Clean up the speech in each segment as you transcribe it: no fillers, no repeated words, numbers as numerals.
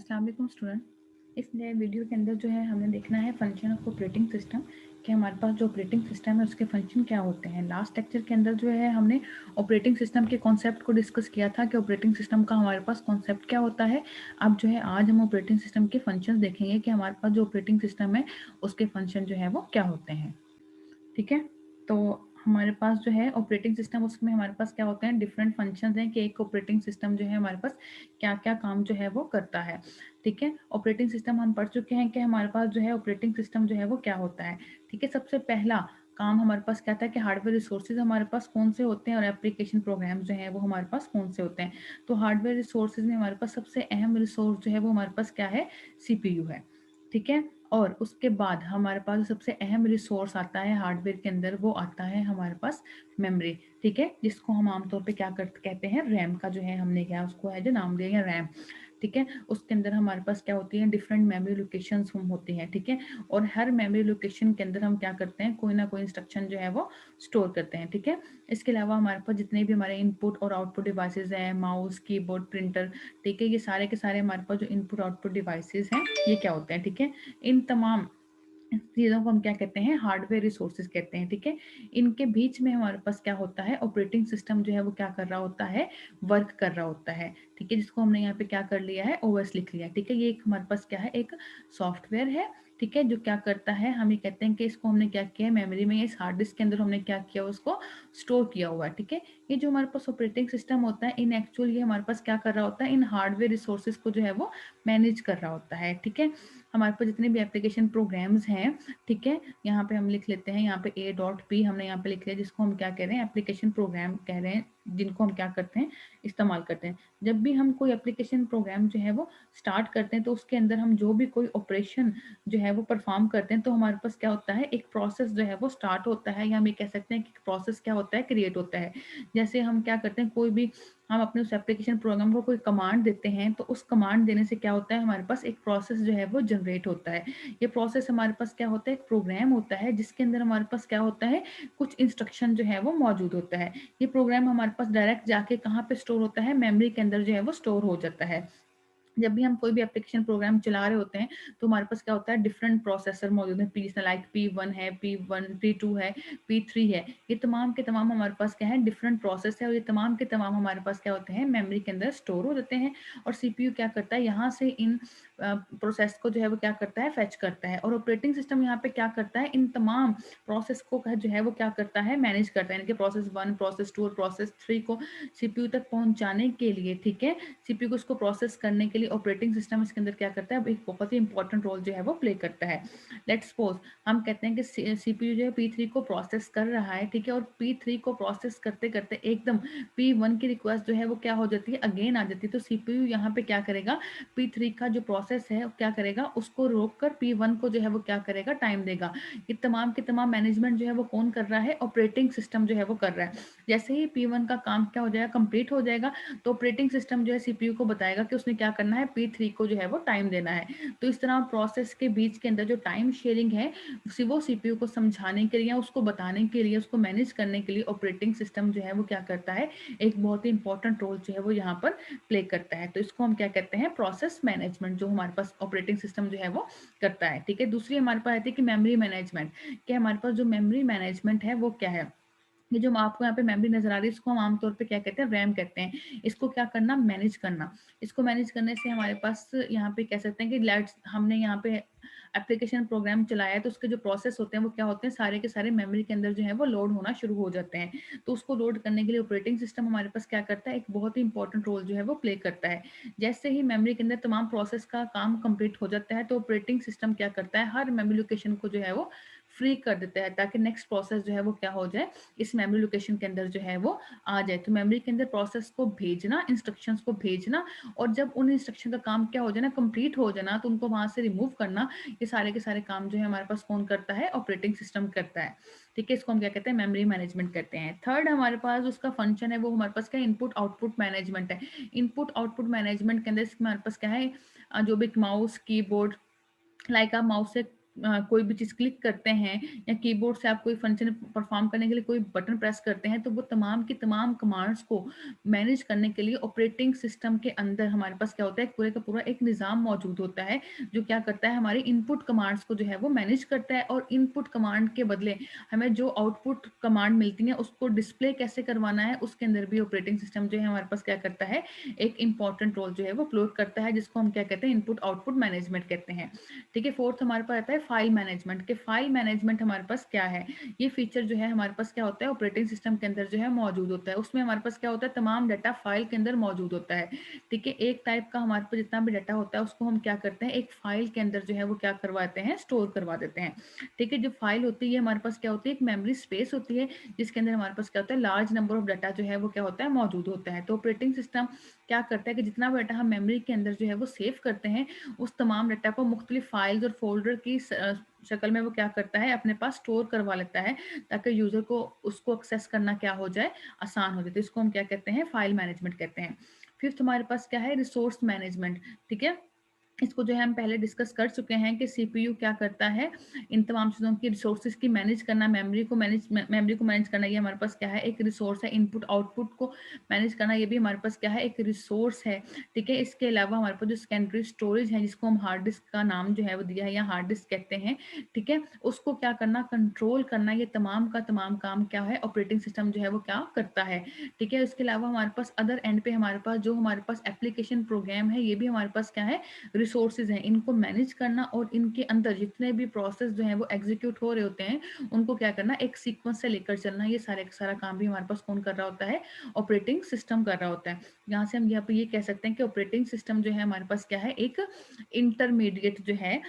अस्सलाम वालेकुम स्टूडेंट। इस नए वीडियो के अंदर जो है हमने देखना है फंक्शन ऑफ ऑपरेटिंग सिस्टम कि हमारे पास जो ऑपरेटिंग सिस्टम है उसके फंक्शन क्या होते हैं। लास्ट लेक्चर के अंदर जो है हमने ऑपरेटिंग सिस्टम के कॉन्सेप्ट को डिस्कस किया था कि ऑपरेटिंग सिस्टम का हमारे पास कॉन्सेप्ट क्या होता है। अब जो है आज हम ऑपरेटिंग सिस्टम के फंक्शन देखेंगे कि हमारे पास जो ऑपरेटिंग सिस्टम है उसके फंक्शन जो है वो क्या होते हैं। ठीक है, तो हमारे पास जो है ऑपरेटिंग सिस्टम, उसमें हमारे पास क्या होते हैं, डिफरेंट फंक्शंस हैं कि एक ऑपरेटिंग सिस्टम जो है हमारे पास क्या क्या काम जो है वो करता है। ठीक है, ऑपरेटिंग सिस्टम हम पढ़ चुके हैं कि हमारे पास जो है ऑपरेटिंग सिस्टम जो है वो क्या होता है। ठीक है, सबसे पहला काम हमारे पास क्या था कि हार्डवेयर रिसोर्सेज हमारे पास कौन से होते हैं और एप्लीकेशन प्रोग्राम्स जो है वो हमारे पास कौन से होते हैं। तो हार्डवेयर रिसोर्सेज में हमारे पास सबसे अहम रिसोर्स जो है वो हमारे पास क्या है, सीपीयू है। ठीक है, और उसके बाद हमारे पास सबसे अहम रिसोर्स आता है हार्डवेयर के अंदर, वो आता है हमारे पास मेमोरी। ठीक है, जिसको हम आमतौर पे क्या कहते हैं, रैम का जो है हमने क्या उसको है जो नाम दिया है रैम। ठीक है, उसके अंदर हमारे पास क्या होती है, डिफरेंट मेमोरी लोकेशंस हम होती हैं। ठीक है, और हर मेमोरी लोकेशन के अंदर हम क्या करते हैं, कोई ना कोई इंस्ट्रक्शन जो है वो स्टोर करते हैं। ठीक है, इसके अलावा हमारे पास जितने भी हमारे इनपुट और आउटपुट डिवाइसेज हैं, माउस, कीबोर्ड, प्रिंटर, ठीक है, ये सारे के सारे हमारे पास जो इनपुट आउटपुट डिवाइसेज हैं ये क्या होते हैं। ठीक है, इन तमाम चीज़ों को हम क्या कहते हैं, हार्डवेयर रिसोर्सेज कहते हैं। ठीक है, इनके बीच में हमारे पास क्या होता है, ऑपरेटिंग सिस्टम जो है वो क्या कर रहा होता है, वर्क कर रहा होता है। ठीक है, जिसको हमने यहाँ पे क्या कर लिया है, ओएस लिख लिया। ठीक है, ये एक हमारे पास क्या है, एक सॉफ्टवेयर है। ठीक है, जो क्या करता है, हम ये कहते हैं कि इसको हमने क्या किया है, मेमोरी में, इस हार्ड डिस्क के अंदर हमने क्या किया, उसको स्टोर किया हुआ है। ठीक है, ये जो हमारे पास ऑपरेटिंग सिस्टम होता है, इन एक्चुअल ये हमारे पास क्या कर रहा होता है, इन हार्डवेयर रिसोर्सेज को जो है वो मैनेज कर रहा होता है। ठीक है, हमारे पास जितने भी एप्लीकेशन प्रोग्राम्स हैं, ठीक है, यहाँ पे हम लिख लेते हैं, यहाँ पे A.P हमने यहाँ पे लिख लिया, जिसको हम क्या कह रहे हैं, एप्लीकेशन प्रोग्राम कह रहे हैं, जिनको हम क्या करते हैं, इस्तेमाल करते हैं। जब भी हम कोई एप्लीकेशन प्रोग्राम जो है वो स्टार्ट करते हैं तो उसके अंदर हम जो भी कोई ऑपरेशन जो है वो परफॉर्म करते हैं तो हमारे पास क्या होता है, एक प्रोसेस जो है वो स्टार्ट होता है, या हम ये कह सकते हैं कि प्रोसेस क्या होता है, क्रिएट होता है। जैसे हम क्या करते हैं, कोई भी हम अपने उस एप्लीकेशन प्रोग्राम को कोई कमांड देते हैं तो उस कमांड देने से क्या होता है, हमारे पास एक प्रोसेस जो है वो जनरेट होता है। ये प्रोसेस हमारे पास क्या होता है, एक प्रोग्राम होता है जिसके अंदर हमारे पास क्या होता है, कुछ इंस्ट्रक्शन जो है वो मौजूद होता है। ये प्रोग्राम हमारे पास डायरेक्ट जाके कहाँ पे स्टोर होता है, मेमोरी के अंदर जो है वो स्टोर हो जाता है। जब भी हम कोई भी एप्लीकेशन प्रोग्राम चला रहे होते हैं तो हमारे पास क्या होता है, डिफरेंट प्रोसेसर मौजूद है, पी लाइक P1 है, P1 P2 है, P3 है। ये तमाम के तमाम हमारे पास क्या है, डिफरेंट प्रोसेस है, और ये तमाम के तमाम हमारे पास क्या होते हैं, मेमोरी के अंदर स्टोर हो जाते हैं। और सीपीयू क्या करता है, यहाँ से इन प्रोसेस को जो है वो क्या करता है, फेच करता है। और ऑपरेटिंग सिस्टम यहाँ पे क्या करता है, इन तमाम प्रोसेस को जो है वो क्या करता है, मैनेज करता है। इनके प्रोसेस 1, प्रोसेस 2 और प्रोसेस 3 को सीपीयू तक पहुंचाने के लिए, ठीक है, सीपीयू को उसको प्रोसेस करने के लिए ऑपरेटिंग सिस्टम इसके अंदर क्या करता है, एक बहुत ही इंपॉर्टेंट रोल जो है वो प्ले करता है। लेट्स सपोज हम कहते हैं कि सीपीयू जो है P3 को प्रोसेस कर रहा है, ठीक है, और P3 को प्रोसेस करते करते एकदम P1 की रिक्वेस्ट जो है वो क्या हो जाती है, अगेन आ जाती है। तो सीपीयू यहाँ पे क्या करेगा, P3 का जो प्रोसेस है क्या करेगा, उसको रोक कर P1 को जो है वो क्या करेगा, टाइम देगा। ये तमाम के तमाम मैनेजमेंट जो है वो कौन कर रहा है, ऑपरेटिंग सिस्टम जो है वो कर रहा है। जैसे ही P1 का काम क्या हो जाएगा, कंप्लीट हो जाएगा, तो ऑपरेटिंग सिस्टम जो है सीपीयू को बताएगा कि उसने क्या करना है, P3 को जो है वो टाइम देना है। तो इस तरह प्रोसेस के बीच के अंदर जो टाइम शेयरिंग है वो सीपीयू को समझाने के लिए या उसको बताने के लिए, उसको मैनेज करने के लिए ऑपरेटिंग सिस्टम जो है वो क्या करता है, एक बहुत ही इंपॉर्टेंट रोल जो है वो यहाँ पर प्ले करता है। तो इसको हम क्या कहते हैं, प्रोसेस मैनेजमेंट, जो हमारे पास ऑपरेटिंग सिस्टम जो है वो करता है। ठीक है, दूसरी हमारे पास आती है कि मेमोरी मैनेजमेंट। कि हमारे पास जो मेमोरी मैनेजमेंट है वो क्या है, ये जो आपको यहाँ पे मेमोरी नजर आ रही है इसको हम आमतौर पे क्या कहते हैं, रैम कहते हैं। इसको क्या करना, मैनेज करना। इसको मैनेज करने से हमारे पास यहाँ पे कह सकते हैं कि लेट्स हमने यहाँ पे एप्लीकेशन प्रोग्राम चलाया है तो उसके जो प्रोसेस होते हैं वो क्या होते हैं, सारे के सारे मेमोरी के अंदर जो है वो लोड होना शुरू हो जाते हैं। तो उसको लोड करने के लिए ऑपरेटिंग सिस्टम हमारे पास क्या करता है, एक बहुत ही इंपॉर्टेंट रोल जो है वो प्ले करता है। जैसे ही मेमोरी के अंदर तमाम प्रोसेस का काम कंप्लीट हो जाता है तो ऑपरेटिंग सिस्टम क्या करता है, हर मेमोरी लोकेशन को जो है वो फ्री कर देता है ताकि नेक्स्ट प्रोसेस जो है वो क्या हो जाए, इस मेमोरी लोकेशन के अंदर जो है वो आ जाए। तो मेमोरी के अंदर प्रोसेस को भेजना, इंस्ट्रक्शंस को भेजना, और जब उन इंस्ट्रक्शन का काम क्या हो जाए ना, कंप्लीट हो जाना, तो उनको वहां से रिमूव करना, ये सारे के सारे काम जो है हमारे पास कौन करता है, ऑपरेटिंग सिस्टम करता है। ठीक है, इसको हम क्या कहते हैं, मेमोरी मैनेजमेंट करते हैं। थर्ड हमारे पास उसका फंक्शन है वो हमारे पास क्या, इनपुट आउटपुट मैनेजमेंट है। इनपुट आउटपुट मैनेजमेंट के अंदर हमारे पास क्या है, जो भी माउस, कीबोर्ड, लाइक आप माउस से कोई भी चीज़ क्लिक करते हैं या कीबोर्ड से आप कोई फंक्शन परफॉर्म करने के लिए कोई बटन प्रेस करते हैं, तो वो तमाम की तमाम कमांड्स को मैनेज करने के लिए ऑपरेटिंग सिस्टम के अंदर हमारे पास क्या होता है, पूरे का पूरा एक निज़ाम मौजूद होता है, जो क्या करता है, हमारी इनपुट कमांड्स को जो है वो मैनेज करता है, और इनपुट कमांड के बदले हमें जो आउटपुट कमांड मिलती है उसको डिस्प्ले कैसे करवाना है, उसके अंदर भी ऑपरेटिंग सिस्टम जो है हमारे पास क्या करता है, एक इंपॉर्टेंट रोल जो है वो प्ले करता है, जिसको हम क्या कहते हैं, इनपुट आउटपुट मैनेजमेंट कहते हैं। ठीक है, फोर्थ हमारे पास आता है फाइल मैनेजमेंट। के फाइल मैनेजमेंट हमारे पास क्या है, ये फीचर जो है हमारे पास क्या होता है, ऑपरेटिंग सिस्टम के अंदर जो है मौजूद होता है। उसमें हमारे पास क्या होता है, तमाम डाटा फाइल के अंदर मौजूद होता है। ठीक है, एक टाइप का हमारे पास जितना भी डाटा होता है उसको हम क्या करते हैं, एक फाइल के अंदर जो है वो क्या करवाते हैं, स्टोर करवा देते हैं। ठीक है, जो फाइल होती है हमारे पास क्या होती है, एक मेमोरी स्पेस होती है, जिसके अंदर हमारे पास क्या होता है, लार्ज नंबर ऑफ डाटा जो है वो क्या होता है, मौजूद होता है। तो ऑपरेटिंग सिस्टम क्या करता है कि जितना भी डाटा हम मेमोरी के अंदर जो है वो सेव करते हैं, उस तमाम डाटा को मुख्तलिफ फाइल्स और फोल्डर की शक्ल में वो क्या करता है, अपने पास स्टोर करवा लेता है, ताकि यूजर को उसको एक्सेस करना क्या हो जाए, आसान हो जाए। तो इसको हम क्या कहते हैं, फाइल मैनेजमेंट कहते हैं। फिफ्थ हमारे पास क्या है, रिसोर्स मैनेजमेंट। ठीक है, इसको जो है हम पहले डिस्कस कर चुके हैं कि सीपीयू क्या करता है, इन तमाम चीज़ों की रिसोर्सेज की मैनेज करना, मेमोरी को मैनेज करना, ये हमारे पास क्या है, एक रिसोर्स है। इनपुट आउटपुट को मैनेज करना, ये भी हमारे पास क्या है, एक रिसोर्स है। ठीक है, इसके अलावा हमारे पास जो सेकेंडरी स्टोरेज है, जिसको हम हार्ड डिस्क का नाम जो है वो दिया है, या हार्ड डिस्क कहते हैं। ठीक है, उसको क्या करना, कंट्रोल करना, ये तमाम का तमाम काम क्या है, ऑपरेटिंग सिस्टम जो है वो क्या करता है। ठीक है, इसके अलावा हमारे पास अदर एंड पे हमारे पास जो हमारे पास एप्लीकेशन प्रोग्राम है, ये भी हमारे पास क्या है, रिसोर्सेज हैं। इनको मैनेज करना और इनके अंदर जितने भी प्रोसेस जो हैं वो एग्जीक्यूट हो रहे होते हैं, उनको क्या करना, एक सीक्वेंस से लेकर चलना, ये सारे का सारा काम भी हमारे पास कौन कर रहा होता है, ऑपरेटिंग सिस्टम कर रहा होता है। यहाँ से हम यहाँ पे ये कह सकते हैं कि ऑपरेटिंग सिस्टम जो है हमारे पास क्या है, एक इंटरमीडिएट जो है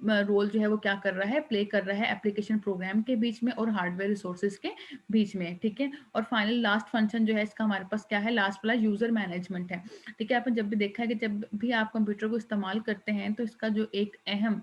रोल जो है वो क्या कर रहा है, प्ले कर रहा है एप्लीकेशन प्रोग्राम के बीच में और हार्डवेयर रिसोर्सेज के बीच में। ठीक है, और फाइनल लास्ट फंक्शन जो है इसका हमारे पास क्या है, लास्ट वाला यूजर मैनेजमेंट है। ठीक है, आपने जब भी देखा है कि जब भी आप कंप्यूटर को इस्तेमाल करते हैं, तो इसका जो एक अहम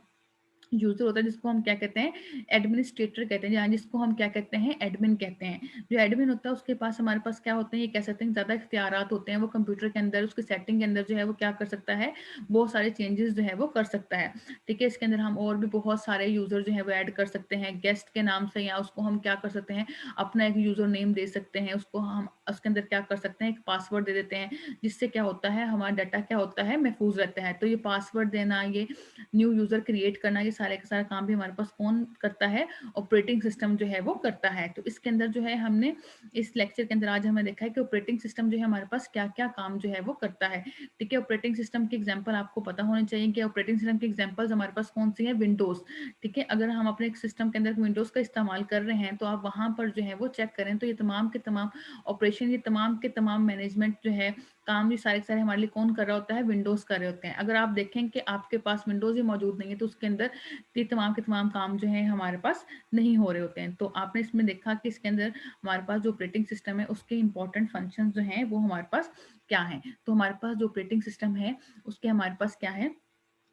यूजर होता है, जिसको हम क्या कहते हैं, एडमिनिस्ट्रेटर कहते हैं, या जिसको हम क्या कहते हैं, एडमिन कहते हैं। जो एडमिन होता है उसके पास हमारे पास क्या होते हैं, ये कह सकते हैं ज़्यादा इख्तियारात होते हैं। वो कंप्यूटर के अंदर उसकी सेटिंग के अंदर जो है वो क्या कर सकता है, बहुत सारे चेंजेस जो है वो कर सकता है। ठीक है, इसके अंदर हम और भी बहुत सारे यूजर जो है वो ऐड कर सकते हैं गेस्ट के नाम से, या उसको हम क्या कर सकते हैं, अपना एक यूजर नेम दे सकते हैं, उसको हम उसके अंदर क्या कर सकते हैं, एक पासवर्ड दे देते हैं, जिससे क्या होता है, हमारा डाटा क्या होता है, महफूज रहता है। तो ये पासवर्ड देना, ये न्यू यूजर क्रिएट करना, ये सारे का सारा काम भी हमारे पास कौन करता है, ऑपरेटिंग सिस्टम जो है वो करता है। तो इसके अंदर जो है हमने इस लेक्चर के अंदर आज हमने देखा है कि ऑपरेटिंग सिस्टम जो है हमारे पास क्या क्या काम जो है वो करता है। ठीक है, ऑपरेटिंग सिस्टम की एग्जांपल आपको पता होनी चाहिए कि ऑपरेटिंग सिस्टम की एग्जांपल्स हमारे पास कौन सी है, विंडोज। ठीक है, अगर हम अपने सिस्टम के अंदर विंडोज का इस्तेमाल कर रहे हैं, तो आप वहां पर जो है वो चेक करें, तो ये तमाम के तमाम ऑपरेशन, ये तमाम के तमाम मैनेजमेंट जो है, काम, ये सारे के सारे हमारे लिए कौन कर रहा होता है, विंडोज कर रहे होते हैं। अगर आप देखें कि आपके पास विंडोज ही मौजूद नहीं है, तो उसके अंदर ये तमाम के तमाम काम जो है हमारे पास नहीं हो रहे होते हैं। तो आपने इसमें देखा कि इसके अंदर हमारे पास जो ऑपरेटिंग सिस्टम है उसके इंपॉर्टेंट फंक्शन जो हैं वो हमारे पास क्या है। तो हमारे पास जो ऑपरेटिंग सिस्टम है उसके हमारे पास क्या है,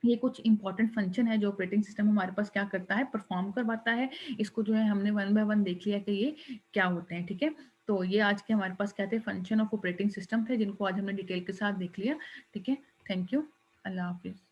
ये कुछ इंपॉर्टेंट फंक्शन है जो ऑपरेटिंग सिस्टम हमारे पास क्या करता है, परफॉर्म करवाता है। इसको जो है हमने वन बाय वन देख लिया कि ये क्या होते हैं। ठीक है, तो ये आज के हमारे पास क्या थे, फंक्शन ऑफ ऑपरेटिंग सिस्टम थे, जिनको आज हमने डिटेल के साथ देख लिया। ठीक है, थैंक यू, अल्लाह हाफिज।